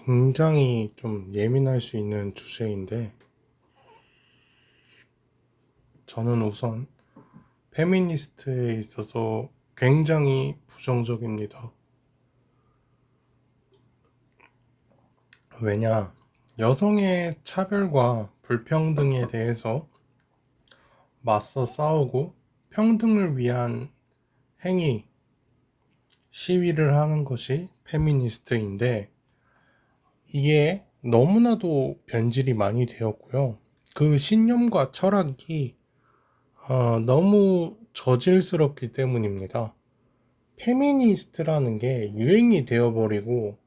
굉장히 좀 예민할 수 있는 주제인데, 저는 우선 페미니스트에 있어서 굉장히 부정적입니다. 왜냐, 여성의 차별과 불평등에 대해서 맞서 싸우고 평등을 위한 행위, 시위를 하는 것이 페미니스트인데, 이게 너무나도 변질이 많이 되었고요. 그 신념과 철학이 너무 저질스럽기 때문입니다. 페미니스트라는 게 유행이 되어버리고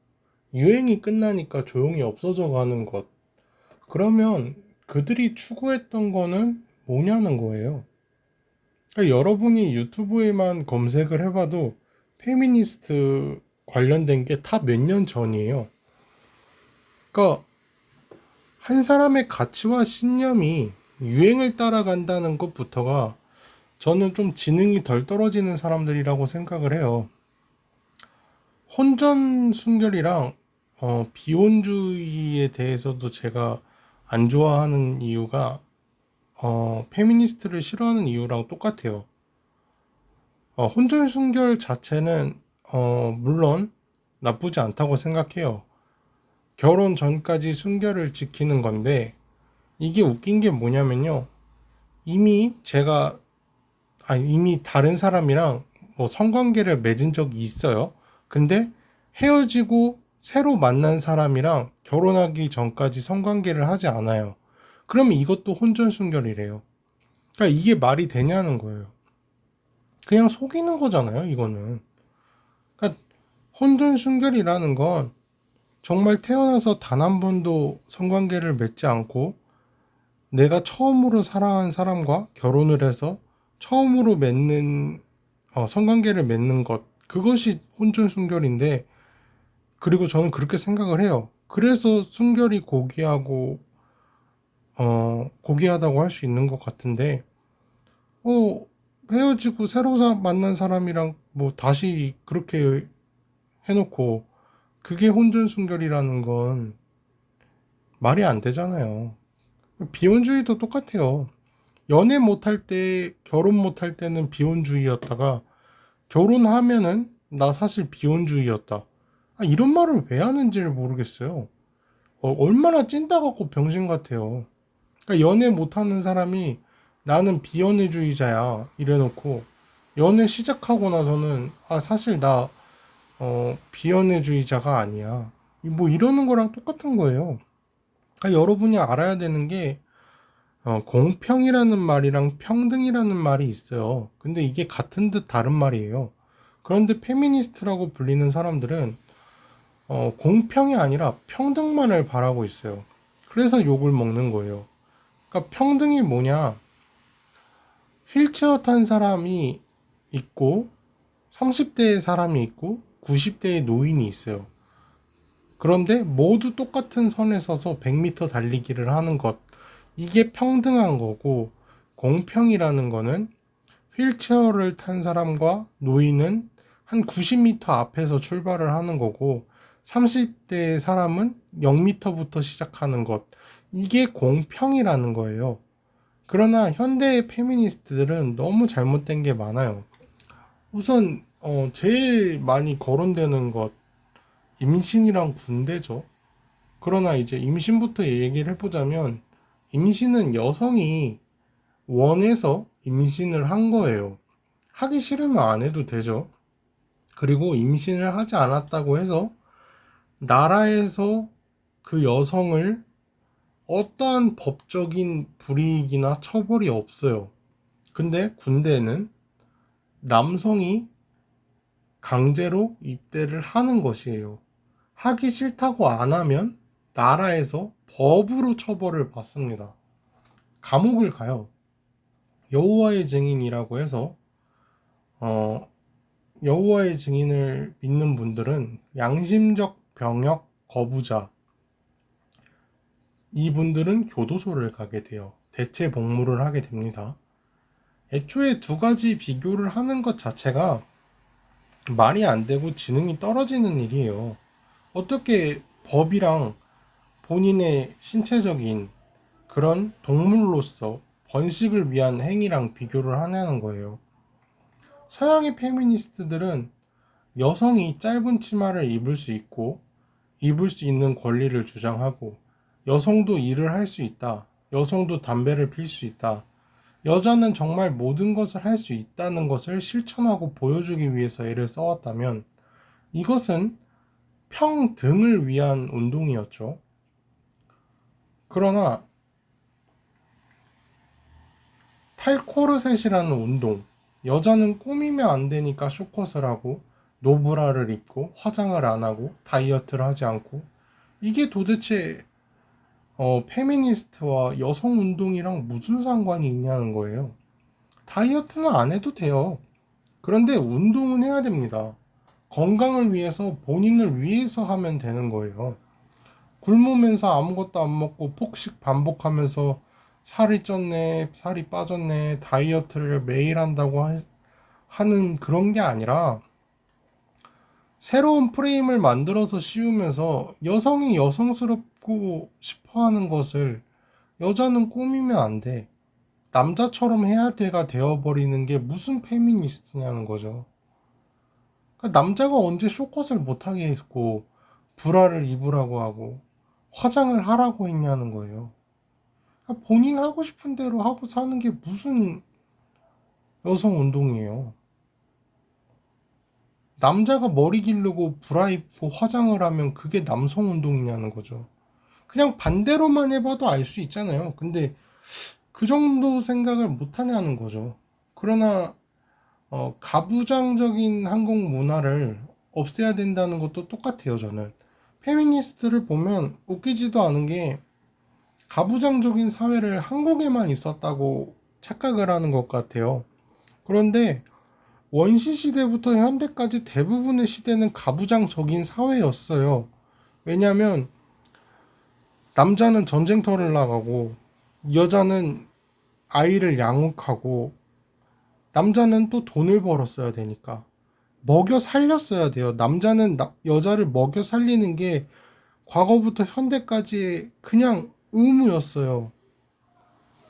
유행이 끝나니까 조용히 없어져 가는 것. 그러면 그들이 추구했던 거는 뭐냐는 거예요. 그러니까 여러분이 유튜브에만 검색을 해봐도 페미니스트 관련된 게 다 몇 년 전이에요. 그러니까 한 사람의 가치와 신념이 유행을 따라간다는 것부터가 저는 좀 지능이 덜 떨어지는 사람들이라고 생각을 해요. 혼전 순결이랑 비혼주의에 대해서도 제가 안 좋아하는 이유가 페미니스트를 싫어하는 이유랑 똑같아요. 혼전 순결 자체는 물론 나쁘지 않다고 생각해요. 결혼 전까지 순결을 지키는 건데 이게 웃긴 게 뭐냐면요. 이미 제가 이미 다른 사람이랑 뭐 성관계를 맺은 적이 있어요. 근데 헤어지고 새로 만난 사람이랑 결혼하기 전까지 성관계를 하지 않아요. 그러면 이것도 혼전순결이래요. 그러니까 이게 말이 되냐는 거예요. 그냥 속이는 거잖아요, 이거는. 그러니까 혼전순결이라는 건 정말 태어나서 단 한 번도 성관계를 맺지 않고 내가 처음으로 사랑한 사람과 결혼을 해서 처음으로 맺는 성관계를 맺는 것, 그것이 혼전 순결인데, 그리고 저는 그렇게 생각을 해요. 그래서 순결이 고귀하다고 할 수 있는 것 같은데, 어, 헤어지고 새로 만난 사람이랑 뭐 다시 그렇게 해놓고 그게 혼전 순결이라는 건 말이 안 되잖아요. 비혼주의도 똑같아요. 연애 못할 때, 결혼 못할 때는 비혼주의였다가 결혼하면은 나 사실 비혼주의였다. 이런 말을 왜 하는지를 모르겠어요. 얼마나 찐따 같고 병신 같아요. 그러니까 연애 못하는 사람이 나는 비연애주의자야 이래놓고 연애 시작하고 나서는 사실 나 비연애주의자가 아니야. 뭐 이러는 거랑 똑같은 거예요. 그러니까 여러분이 알아야 되는 게 공평이라는 말이랑 평등이라는 말이 있어요. 근데 이게 같은 듯 다른 말이에요. 그런데 페미니스트라고 불리는 사람들은 공평이 아니라 평등만을 바라고 있어요. 그래서 욕을 먹는 거예요. 그러니까 평등이 뭐냐? 휠체어 탄 사람이 있고 30대의 사람이 있고 90대의 노인이 있어요. 그런데 모두 똑같은 선에 서서 100m 달리기를 하는 것. 이게 평등한 거고 공평이라는 거는 휠체어를 탄 사람과 노인은 한 90m 앞에서 출발을 하는 거고 30대의 사람은 0m부터 시작하는 것. 이게 공평이라는 거예요. 그러나 현대의 페미니스트들은 너무 잘못된 게 많아요. 우선 제일 많이 거론되는 것 임신이랑 군대죠. 그러나 이제 임신부터 얘기를 해보자면 임신은 여성이 원해서 임신을 한 거예요. 하기 싫으면 안 해도 되죠. 그리고 임신을 하지 않았다고 해서 나라에서 그 여성을 어떠한 법적인 불이익이나 처벌이 없어요. 근데 군대는 남성이 강제로 입대를 하는 것이에요. 하기 싫다고 안 하면 나라에서 법으로 처벌을 받습니다. 감옥을 가요. 여호와의 증인이라고 해서 어, 여호와의 증인을 믿는 분들은 양심적 병역 거부자, 이분들은 교도소를 가게 돼요. 대체 복무를 하게 됩니다. 애초에 두 가지 비교를 하는 것 자체가 말이 안 되고 지능이 떨어지는 일이에요. 어떻게 법이랑 본인의 신체적인 그런 동물로서 번식을 위한 행위랑 비교를 하냐는 거예요. 서양의 페미니스트들은 여성이 짧은 치마를 입을 수 있고 입을 수 있는 권리를 주장하고, 여성도 일을 할 수 있다, 여성도 담배를 필 수 있다, 여자는 정말 모든 것을 할 수 있다는 것을 실천하고 보여주기 위해서 애를 써왔다면, 이것은 평등을 위한 운동이었죠. 그러나 탈코르셋이라는 운동, 여자는 꾸미면 안 되니까 쇼컷을 하고 노브라를 입고 화장을 안 하고 다이어트를 하지 않고, 이게 도대체 페미니스트와 여성 운동이랑 무슨 상관이 있냐는 거예요. 다이어트는 안 해도 돼요. 그런데 운동은 해야 됩니다. 건강을 위해서, 본인을 위해서 하면 되는 거예요. 굶으면서 아무것도 안 먹고 폭식 반복하면서 살이 쪘네, 살이 빠졌네, 다이어트를 매일 한다고 하는 그런 게 아니라, 새로운 프레임을 만들어서 씌우면서 여성이 여성스럽고 싶어 하는 것을 여자는 꾸미면 안 돼, 남자처럼 해야 돼가 되어버리는 게 무슨 페미니스트냐는 거죠. 그러니까 남자가 언제 쇼컷을 못하게 했고 브라를 입으라고 하고 화장을 하라고 했냐는 거예요. 그러니까 본인 하고 싶은 대로 하고 사는 게 무슨 여성 운동이에요. 남자가 머리 기르고 브라 입고 화장을 하면 그게 남성 운동이냐는 거죠. 그냥 반대로만 해봐도 알 수 있잖아요. 근데 그 정도 생각을 못 하냐는 거죠. 그러나 가부장적인 한국 문화를 없애야 된다는 것도 똑같아요, 저는. 페미니스트를 보면 웃기지도 않은 게, 가부장적인 사회를 한국에만 있었다고 착각을 하는 것 같아요. 그런데 원시 시대부터 현대까지 대부분의 시대는 가부장적인 사회였어요. 왜냐하면 남자는 전쟁터를 나가고 여자는 아이를 양육하고 남자는 또 돈을 벌었어야 되니까 먹여 살렸어야 돼요. 남자는 여자를 먹여 살리는 게 과거부터 현대까지 그냥 의무였어요.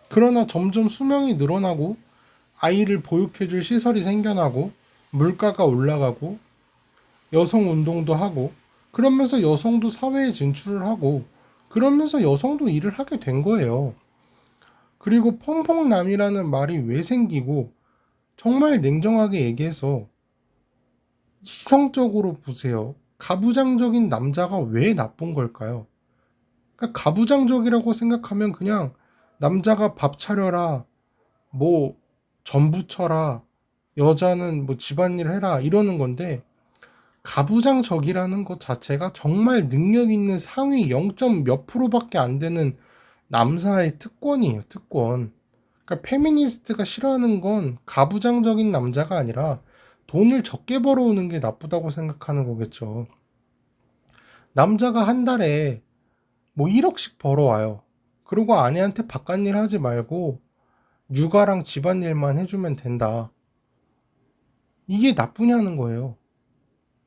그러나 점점 수명이 늘어나고 아이를 보육해줄 시설이 생겨나고 물가가 올라가고 여성 운동도 하고, 그러면서 여성도 사회에 진출을 하고, 그러면서 여성도 일을 하게 된 거예요. 그리고 펑펑남이라는 말이 왜 생기고, 정말 냉정하게 얘기해서 이성적으로 보세요. 가부장적인 남자가 왜 나쁜 걸까요? 그러니까 가부장적이라고 생각하면 그냥 남자가 밥 차려라, 뭐 전부 쳐라, 여자는 뭐 집안일 해라 이러는 건데, 가부장적이라는 것 자체가 정말 능력 있는 상위 0. 몇 프로밖에 안 되는 남사의 특권이에요, 특권. 그러니까 페미니스트가 싫어하는 건 가부장적인 남자가 아니라 돈을 적게 벌어오는 게 나쁘다고 생각하는 거겠죠. 남자가 한 달에 뭐 1억씩 벌어와요. 그리고 아내한테 바깥일 하지 말고 육아랑 집안일만 해주면 된다. 이게 나쁘냐는 거예요.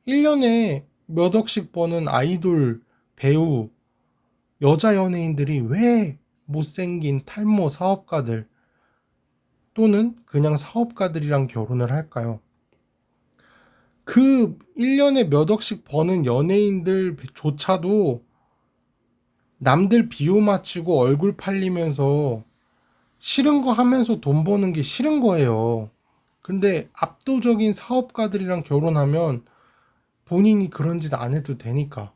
1년에 몇 억씩 버는 아이돌, 배우, 여자 연예인들이 왜 못생긴 탈모 사업가들 또는 그냥 사업가들이랑 결혼을 할까요? 그 1년에 몇 억씩 버는 연예인들조차도 남들 비유 맞추고 얼굴 팔리면서 싫은 거 하면서 돈 버는 게 싫은 거예요. 근데 압도적인 사업가들이랑 결혼하면 본인이 그런 짓 안 해도 되니까.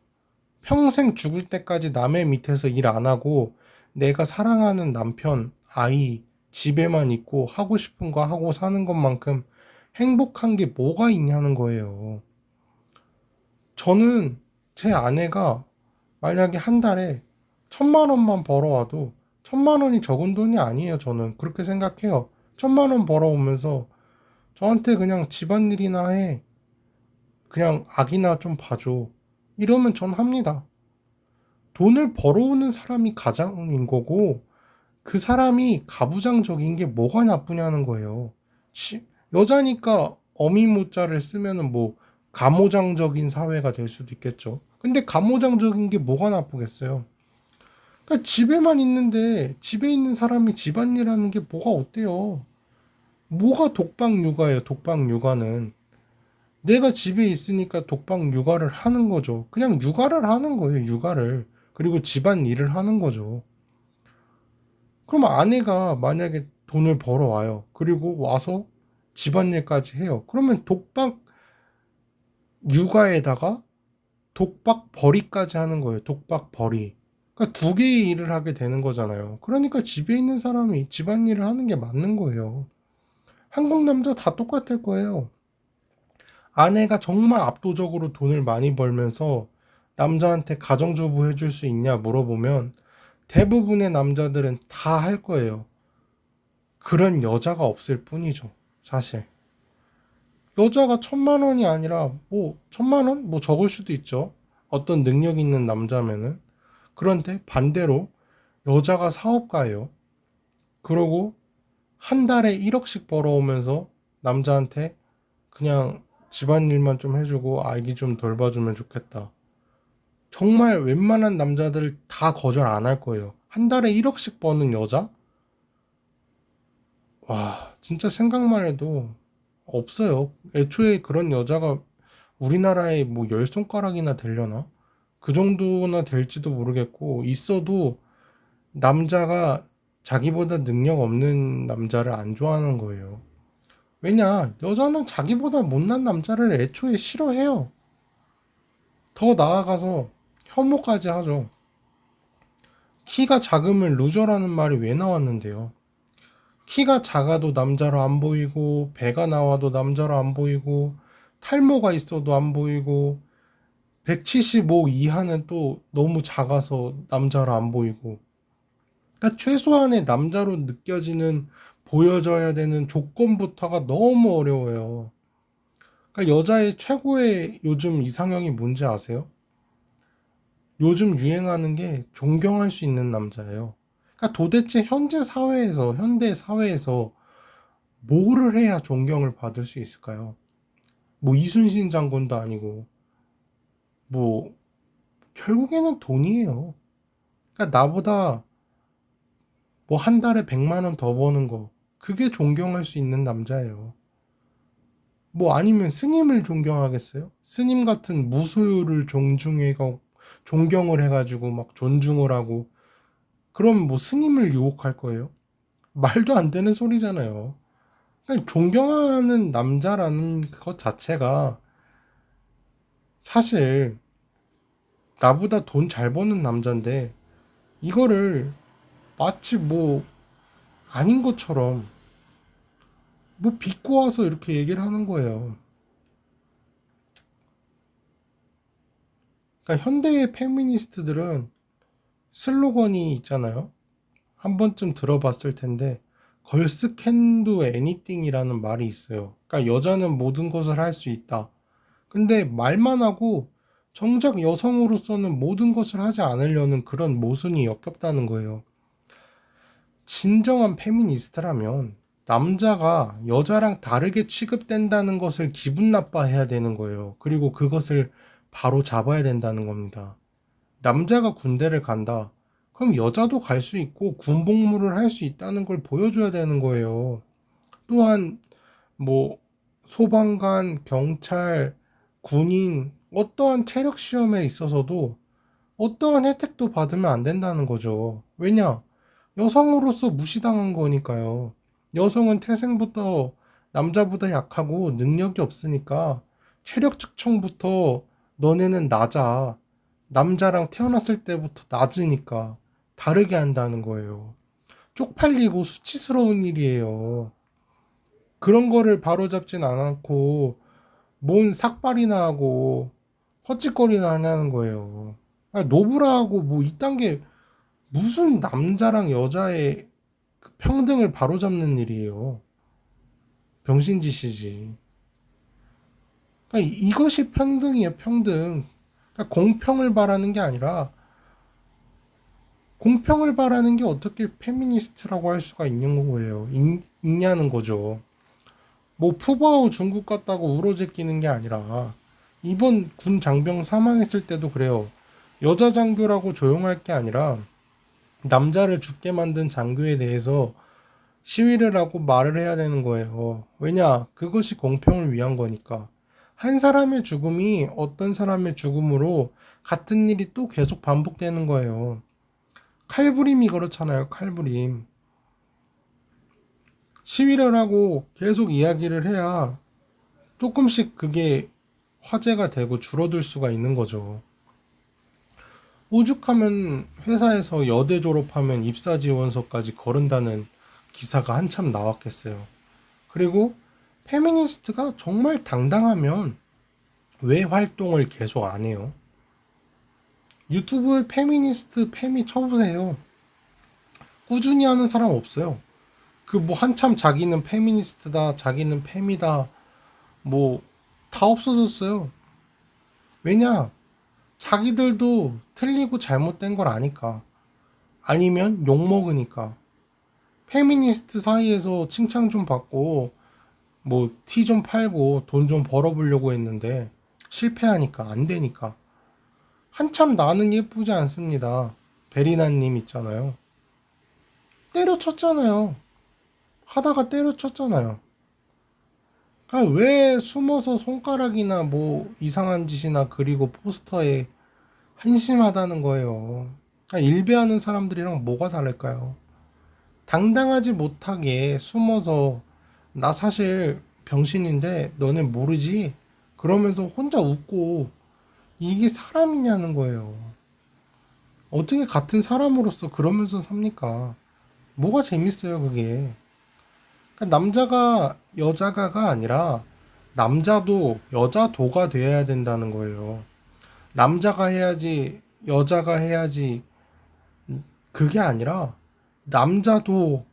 평생 죽을 때까지 남의 밑에서 일 안 하고 내가 사랑하는 남편, 아이, 집에만 있고 하고 싶은 거 하고 사는 것만큼 행복한 게 뭐가 있냐는 거예요. 저는 제 아내가 만약에 한 달에 1,000만 원만 벌어와도, 1,000만 원이 적은 돈이 아니에요. 저는 그렇게 생각해요. 1,000만 원 벌어오면서 저한테 그냥 집안일이나 해, 그냥 아기나 좀 봐줘, 이러면 전 합니다. 돈을 벌어오는 사람이 가장인 거고, 그 사람이 가부장적인 게 뭐가 나쁘냐는 거예요. 여자니까 어미모자를 쓰면은 뭐 가모장적인 사회가 될 수도 있겠죠. 근데 가모장적인 게 뭐가 나쁘겠어요? 그러니까 집에만 있는데 집에 있는 사람이 집안일 하는 게 뭐가 어때요? 뭐가 독박 육아예요, 독박 육아는. 내가 집에 있으니까 독박 육아를 하는 거죠. 그냥 육아를 하는 거예요, 육아를. 그리고 집안일을 하는 거죠. 그럼 아내가 만약에 돈을 벌어와요. 그리고 와서 집안일까지 해요. 그러면 독박 육아에다가 독박 벌이까지 하는 거예요. 독박 벌이. 그러니까 두 개의 일을 하게 되는 거잖아요. 그러니까 집에 있는 사람이 집안일을 하는 게 맞는 거예요. 한국 남자 다 똑같을 거예요. 아내가 정말 압도적으로 돈을 많이 벌면서 남자한테 가정주부 해줄 수 있냐 물어보면 대부분의 남자들은 다 할 거예요. 그런 여자가 없을 뿐이죠, 사실. 여자가 1,000만 원이 아니라 뭐 1,000만 원? 뭐 적을 수도 있죠. 어떤 능력 있는 남자면은. 그런데 반대로 여자가 사업가예요. 그러고 한 달에 1억씩 벌어오면서 남자한테 그냥 집안일만 좀 해주고 아기 좀 돌봐주면 좋겠다. 정말 웬만한 남자들 다 거절 안 할 거예요. 한 달에 1억씩 버는 여자? 와, 진짜 생각만 해도 없어요. 애초에 그런 여자가 우리나라에 뭐 10손가락이나 되려나? 그 정도나 될지도 모르겠고, 있어도 남자가 자기보다 능력 없는 남자를 안 좋아하는 거예요. 왜냐, 여자는 자기보다 못난 남자를 애초에 싫어해요. 더 나아가서 혐오까지 하죠. 키가 작으면 루저라는 말이 왜 나왔는데요? 키가 작아도 남자로 안 보이고, 배가 나와도 남자로 안 보이고, 탈모가 있어도 안 보이고, 175 이하는 또 너무 작아서 남자로 안 보이고. 그러니까 최소한의 남자로 느껴지는 보여져야 되는 조건부터가 너무 어려워요. 그러니까 여자의 최고의 요즘 이상형이 뭔지 아세요? 요즘 유행하는 게 존경할 수 있는 남자예요. 그러니까 도대체 현대 사회에서 뭐를 해야 존경을 받을 수 있을까요? 뭐 이순신 장군도 아니고, 뭐 결국에는 돈이에요. 그러니까 나보다 뭐 한 달에 100만 원 더 버는 거, 그게 존경할 수 있는 남자예요. 뭐 아니면 스님을 존경하겠어요? 스님 같은 무소유를 존경을 해가지고 막 존중을 하고, 그럼 뭐 스님을 유혹할 거예요? 말도 안 되는 소리잖아요. 그러니까 존경하는 남자라는 것 자체가 사실 나보다 돈 잘 버는 남자인데 이거를 마치 뭐 아닌 것처럼 뭐 비꼬 와서 이렇게 얘기를 하는 거예요. 그러니까 현대의 페미니스트들은 슬로건이 있잖아요. 한 번쯤 들어봤을 텐데 걸스 캔 도 애니띵이라는 말이 있어요. 그러니까 여자는 모든 것을 할 수 있다. 근데 말만 하고 정작 여성으로서는 모든 것을 하지 않으려는 그런 모순이 역겹다는 거예요. 진정한 페미니스트라면 남자가 여자랑 다르게 취급된다는 것을 기분 나빠해야 되는 거예요. 그리고 그것을 바로 잡아야 된다는 겁니다. 남자가 군대를 간다. 그럼 여자도 갈 수 있고 군복무를 할 수 있다는 걸 보여줘야 되는 거예요. 또한 뭐 소방관, 경찰, 군인 어떠한 체력 시험에 있어서도 어떠한 혜택도 받으면 안 된다는 거죠. 왜냐? 여성으로서 무시당한 거니까요. 여성은 태생부터 남자보다 약하고 능력이 없으니까 체력 측정부터 너네는 낮아. 남자랑 태어났을 때부터 낮으니까 다르게 한다는 거예요. 쪽팔리고 수치스러운 일이에요. 그런 거를 바로잡진 않았고 뭔 삭발이나 하고 헛짓거리나 하냐는 거예요. 아니, 노브라하고 뭐 이딴 게 무슨 남자랑 여자의 그 평등을 바로잡는 일이에요. 병신짓이지. 그러니까 이것이 평등이에요, 평등. 그러니까 공평을 바라는 게 아니라 공평을 바라는 게 어떻게 페미니스트라고 할 수가 있는 거예요. 있냐는 거죠. 뭐 푸바오 중국 같다고 우러제끼는 게 아니라 이번 군 장병 사망했을 때도 그래요. 여자 장교라고 조용할 게 아니라 남자를 죽게 만든 장교에 대해서 시위를 하고 말을 해야 되는 거예요. 왜냐? 그것이 공평을 위한 거니까. 한 사람의 죽음이 어떤 사람의 죽음으로 같은 일이 또 계속 반복되는 거예요. 칼부림이 그렇잖아요. 칼부림. 시위를 하고 계속 이야기를 해야 조금씩 그게 화제가 되고 줄어들 수가 있는 거죠. 오죽하면 회사에서 여대 졸업하면 입사 지원서까지 거른다는 기사가 한참 나왔겠어요. 그리고 페미니스트가 정말 당당하면 왜 활동을 계속 안 해요? 유튜브에 페미니스트 페미 쳐보세요. 꾸준히 하는 사람 없어요. 그 뭐 한참 자기는 페미니스트다, 자기는 페미다, 뭐 다 없어졌어요. 왜냐? 자기들도 틀리고 잘못된 걸 아니까. 아니면 욕먹으니까. 페미니스트 사이에서 칭찬 좀 받고 뭐 티 좀 팔고 돈 좀 벌어보려고 했는데 실패하니까 안 되니까. 한참 나는 예쁘지 않습니다. 베리나님 있잖아요. 때려쳤잖아요. 하다가 때려쳤잖아요. 그러니까 왜 숨어서 손가락이나 뭐 이상한 짓이나 그리고 포스터에 한심하다는 거예요. 그러니까 일배하는 사람들이랑 뭐가 다를까요? 당당하지 못하게 숨어서 나 사실 병신인데 너네 모르지? 그러면서 혼자 웃고 이게 사람이냐는 거예요. 어떻게 같은 사람으로서 그러면서 삽니까? 뭐가 재밌어요, 그게. 그러니까 남자가 여자가가 아니라 남자도 여자도가 되어야 된다는 거예요. 남자가 해야지, 여자가 해야지, 그게 아니라 남자도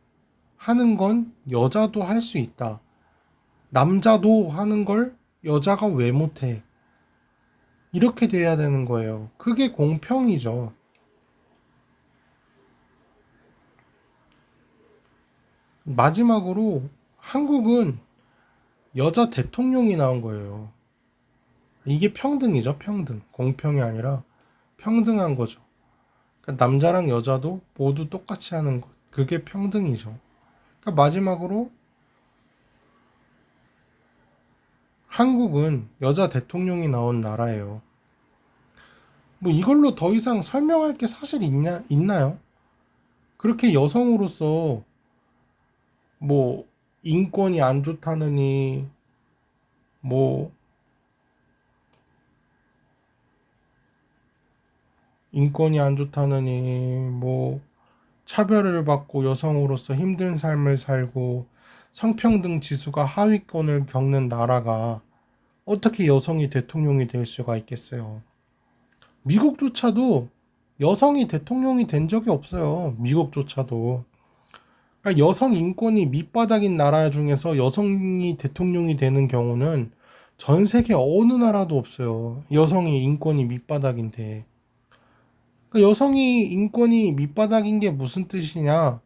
하는 건 여자도 할 수 있다. 남자도 하는 걸 여자가 왜 못해? 이렇게 돼야 되는 거예요. 그게 공평이죠. 마지막으로 한국은 여자 대통령이 나온 거예요. 이게 평등이죠, 평등. 공평이 아니라 평등한 거죠. 그러니까 남자랑 여자도 모두 똑같이 하는 것. 그게 평등이죠. 그러니까 마지막으로 한국은 여자 대통령이 나온 나라예요. 뭐 이걸로 더 이상 설명할 게 사실 있나요? 그렇게 여성으로서 뭐 인권이 안 좋다느니 뭐 인권이 안 좋다느니 뭐 차별을 받고 여성으로서 힘든 삶을 살고 성평등 지수가 하위권을 겪는 나라가 어떻게 여성이 대통령이 될 수가 있겠어요? 미국조차도 여성이 대통령이 된 적이 없어요. 미국조차도. 그러니까 여성 인권이 밑바닥인 나라 중에서 여성이 대통령이 되는 경우는 전 세계 어느 나라도 없어요. 여성이 인권이 밑바닥인데. 그러니까 여성이 인권이 밑바닥인 게 무슨 뜻이냐?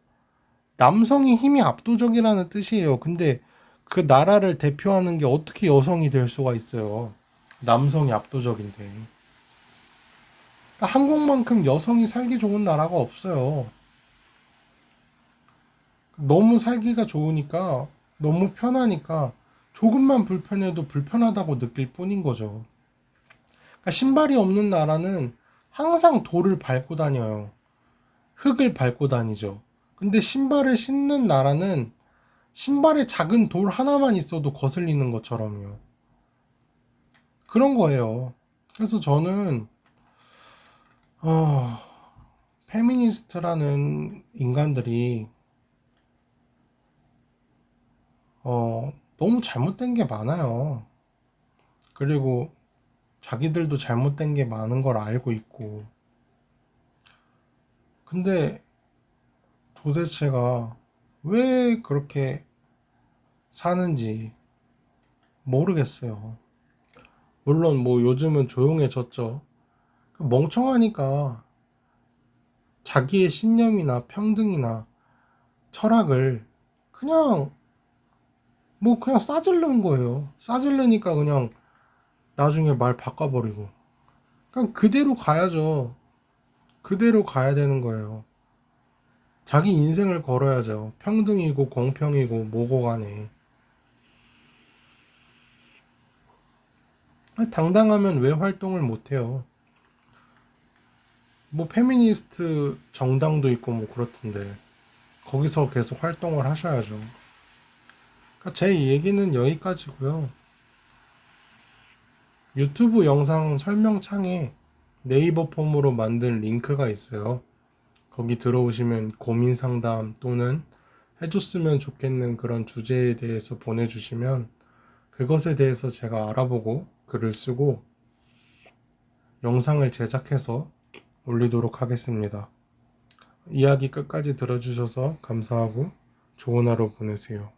남성이 힘이 압도적이라는 뜻이에요. 근데 그 나라를 대표하는 게 어떻게 여성이 될 수가 있어요? 남성이 압도적인데. 그러니까 한국만큼 여성이 살기 좋은 나라가 없어요. 너무 살기가 좋으니까, 너무 편하니까, 조금만 불편해도 불편하다고 느낄 뿐인 거죠. 그러니까 신발이 없는 나라는 항상 돌을 밟고 다녀요. 흙을 밟고 다니죠. 근데 신발을 신는 나라는 신발에 작은 돌 하나만 있어도 거슬리는 것처럼요. 그런 거예요. 그래서 저는 어, 페미니스트라는 인간들이 너무 잘못된 게 많아요. 그리고 자기들도 잘못된 게 많은 걸 알고 있고. 근데 도대체가 왜 그렇게 사는지 모르겠어요. 물론 뭐 요즘은 조용해졌죠. 멍청하니까 자기의 신념이나 평등이나 철학을 그냥 뭐 그냥 싸질른 거예요. 싸질르니까 그냥 나중에 말 바꿔버리고. 그냥 그대로 가야죠. 그대로 가야 되는 거예요. 자기 인생을 걸어야죠. 평등이고 공평이고 뭐고 간에. 당당하면 왜 활동을 못해요? 뭐 페미니스트 정당도 있고 뭐 그렇던데 거기서 계속 활동을 하셔야죠. 그러니까 제 얘기는 여기까지고요. 유튜브 영상 설명창에 네이버 폼으로 만든 링크가 있어요. 거기 들어오시면 고민 상담 또는 해줬으면 좋겠는 그런 주제에 대해서 보내주시면 그것에 대해서 제가 알아보고 글을 쓰고 영상을 제작해서 올리도록 하겠습니다. 이야기 끝까지 들어주셔서 감사하고 좋은 하루 보내세요.